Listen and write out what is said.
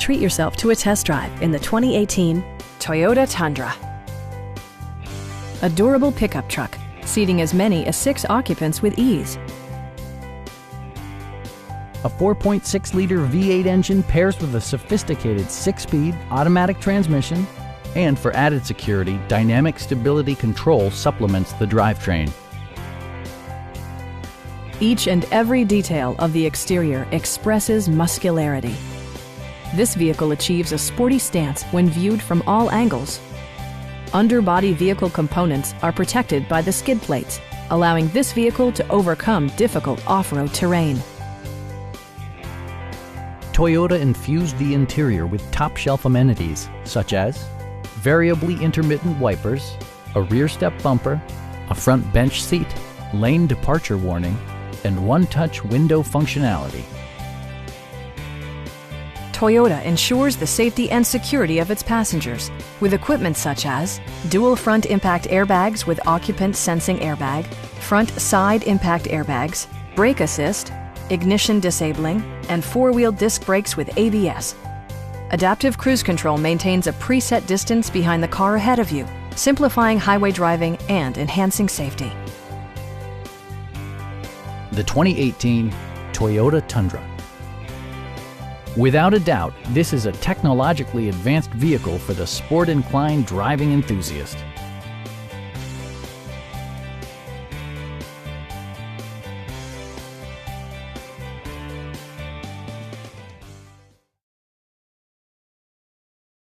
treat yourself to a test drive in the 2018 Toyota Tundra. A durable pickup truck, seating as many as 6 occupants with ease. A 4.6-liter V8 engine pairs with a sophisticated 6-speed automatic transmission, and for added security, dynamic stability control supplements the drivetrain. Each and every detail of the exterior expresses muscularity. This vehicle achieves a sporty stance when viewed from all angles. Underbody vehicle components are protected by the skid plates, allowing this vehicle to overcome difficult off-road terrain. Toyota infused the interior with top-shelf amenities such as variably intermittent wipers, a rear step bumper, a front bench seat, lane departure warning, and one-touch window functionality. Toyota ensures the safety and security of its passengers with equipment such as dual front impact airbags with occupant sensing airbag, front side impact airbags, brake assist, ignition disabling, and 4-wheel disc brakes with ABS. Adaptive Cruise Control maintains a preset distance behind the car ahead of you, simplifying highway driving and enhancing safety. The 2018 Toyota Tundra. Without a doubt, this is a technologically advanced vehicle for the sport-inclined driving enthusiast.